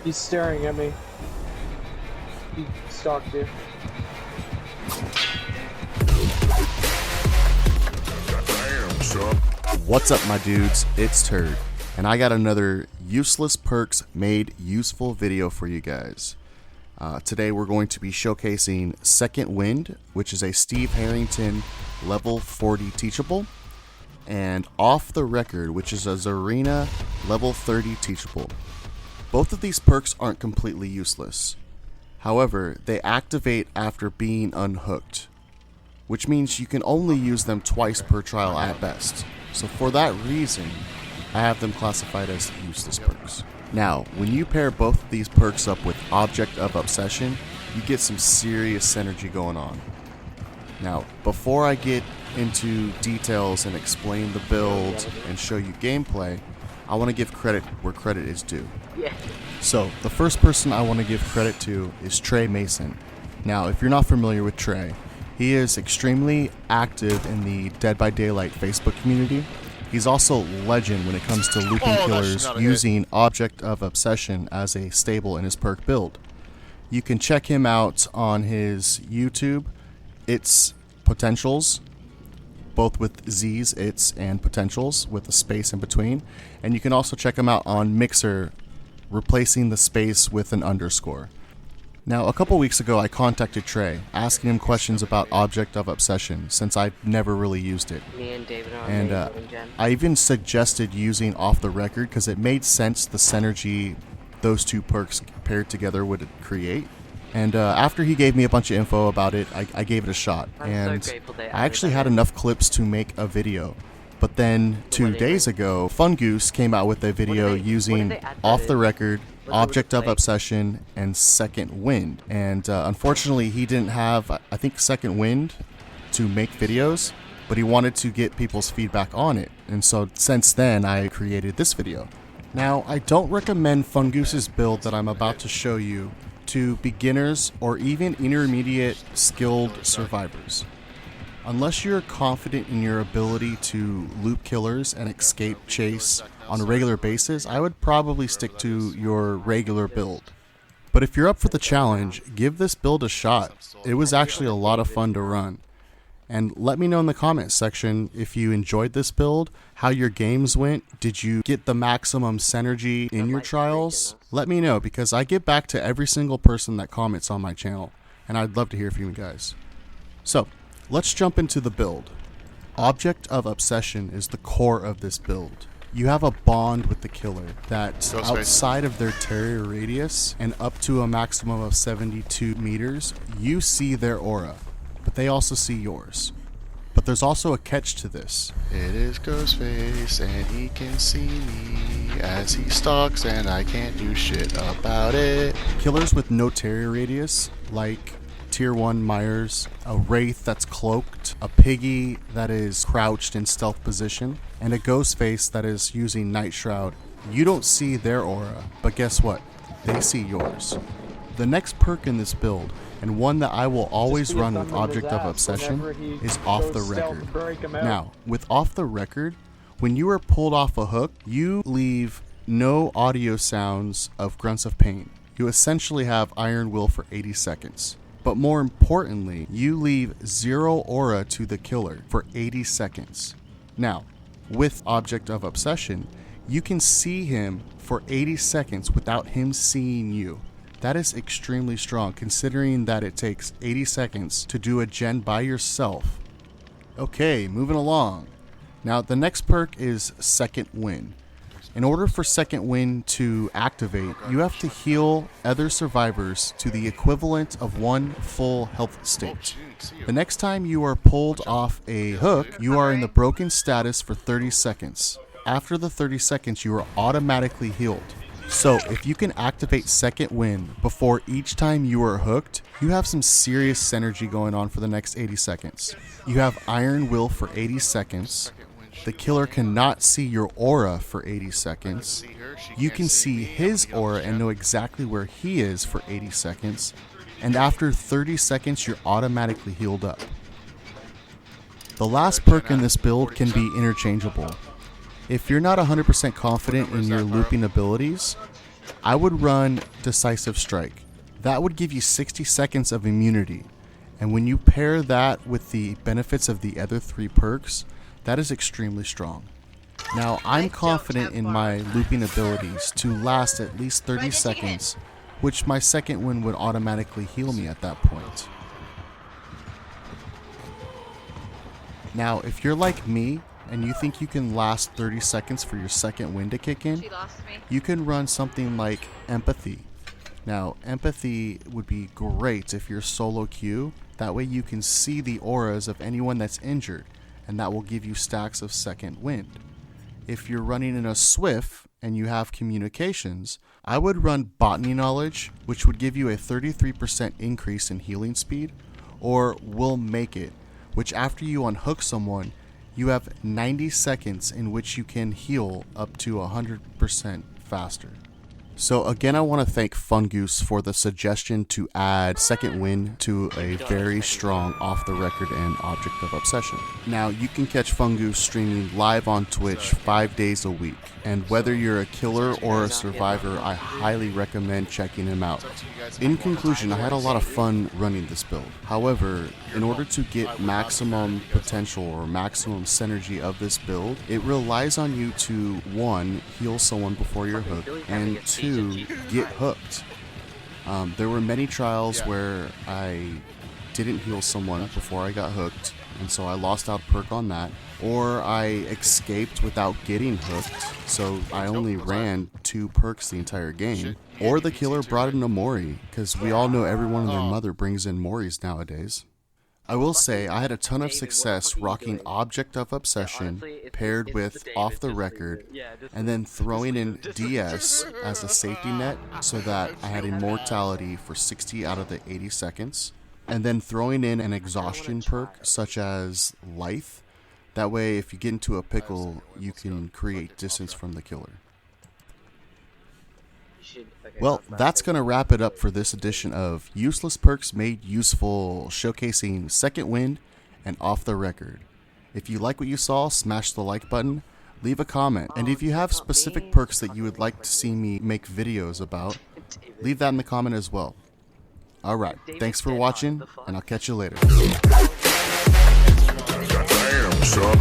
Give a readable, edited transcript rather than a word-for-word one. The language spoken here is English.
He's staring at me. He stalked you. What's up, my dudes? It's Turd, and I got another useless perks made useful video for you guys. Today we're going to be showcasing Second Wind, which is a Steve Harrington level 40 teachable, and Off the Record, which is a Zarina level 30 teachable. Both of these perks aren't completely useless. However, they activate after being unhooked, which means you can only use them twice per trial at best. So for that reason, I have them classified as useless perks. Now, when you pair both of these perks up with Object of Obsession, you get some serious synergy going on. Now, before I get into details and explain the build and show you gameplay, I want to give credit where credit is due. So, the first person I want to give credit to is Trey Mason. Now, if you're not familiar with Trey, he is extremely active in the Dead by Daylight Facebook community. He's also legend when it comes to looping killers using Object of Obsession as a stable in his perk build. You can check him out on his YouTube, It's Potentials, both with Z's, It's, and Potentials, with a space in between. And you can also check him out on Mixer, replacing the space with an underscore. Now, a couple weeks ago, I contacted Trey, asking him questions about Object of Obsession, since I've never really used it. Me and David are And I even suggested using Off the Record, because it made sense the synergy those two perks paired together would create. And after he gave me a bunch of info about it, I gave it a shot. And I actually had enough clips to make a video. But then 2 days ago, Fungoose came out with a video using Off the Record, Object of Obsession, and Second Wind. And unfortunately, he didn't have, I think, Second Wind to make videos, but he wanted to get people's feedback on it. And so since then, I created this video. Now, I don't recommend Fungoose's build that I'm about to show you to beginners or even intermediate skilled survivors. Unless you're confident in your ability to loop killers and escape chase on a regular basis, I would probably stick to your regular build. But if you're up for the challenge, give this build a shot. It was actually a lot of fun to run. And let me know in the comments section if you enjoyed this build, how your games went, did you get the maximum synergy in your trials? Let me know, because I get back to every single person that comments on my channel, and I'd love to hear from you guys. So, let's jump into the build. Object of Obsession is the core of this build. You have a bond with the killer that outside of their terror radius and up to a maximum of 72 meters, you see their aura, but they also see yours. But there's also a catch to this. It is Ghostface and he can see me as he stalks and I can't do shit about it. Killers with no terror radius, like Tier 1 Myers, a Wraith that's cloaked, a Piggy that is crouched in stealth position, and a Ghostface that is using Night Shroud. You don't see their aura, but guess what? They see yours. The next perk in this build, and one that I will always run with Object of Obsession, is Off the Record. Now, with Off the Record, when you are pulled off a hook, you leave no audio sounds of grunts of pain. You essentially have Iron Will for 80 seconds. But more importantly, you leave 0 aura to the killer for 80 seconds. Now, with Object of Obsession, you can see him for 80 seconds without him seeing you. That is extremely strong, considering that it takes 80 seconds to do a gen by yourself. Okay, moving along. Now, the next perk is Second Wind. In order for Second Wind to activate, you have to heal other survivors to the equivalent of 1 full health state. The next time you are pulled off a hook, you are in the broken status for 30 seconds. After the 30 seconds, you are automatically healed. So if you can activate Second Wind before each time you are hooked, you have some serious synergy going on for the next 80 seconds. You have Iron Will for 80 seconds. The killer cannot see your aura for 80 seconds. You can see his aura and know exactly where he is for 80 seconds. And after 30 seconds, you're automatically healed up. The last perk in this build can be interchangeable. If you're not 100% confident in your looping abilities, I would run Decisive Strike. That would give you 60 seconds of immunity. And when you pair that with the benefits of the other 3 perks, that is extremely strong. Now, I'm confident in my looping abilities to last at least 30 seconds, which my second wind would automatically heal me at that point. Now, if you're like me and you think you can last 30 seconds for your second wind to kick in, you can run something like Empathy. Now, Empathy would be great if you're solo queue. That way you can see the auras of anyone that's injured, and that will give you stacks of second wind. If you're running in a Swift and you have communications, I would run Botany Knowledge, which would give you a 33% increase in healing speed, or Will Make It, which after you unhook someone, you have 90 seconds in which you can heal up to 100% faster. So again, I want to thank Fungoose for the suggestion to add second wind to a very strong off the record and object of obsession. Now you can catch Fungoose streaming live on Twitch 5 days a week, and whether you're a killer or a survivor, I highly recommend checking him out. In conclusion, I had a lot of fun running this build. However, in order to get maximum potential or maximum synergy of this build, it relies on you to 1. Heal someone before you're hooked, and 2. Get hooked. There were many trials where I didn't heal someone before I got hooked, and so I lost out perk on that, or I escaped without getting hooked, so I only ran 2 perks the entire game, or the killer brought in a Mori, because we all know everyone and their mother brings in Moris nowadays. I will say I had a ton of success rocking Object of Obsession paired with Off the Record, and then throwing in DS as a safety net so that I had immortality for 60 out of the 80 seconds, and then throwing in an exhaustion perk such as Lithe. That way if you get into a pickle, you can create distance from the killer. Well, that's going to wrap it up for this edition of Useless Perks Made Useful, showcasing Second Wind and Off the Record. If you like what you saw, smash the like button, leave a comment, and if you have specific perks that you would like to see me make videos about, leave that in the comment as well. Alright, thanks for watching, and I'll catch you later. Damn, son.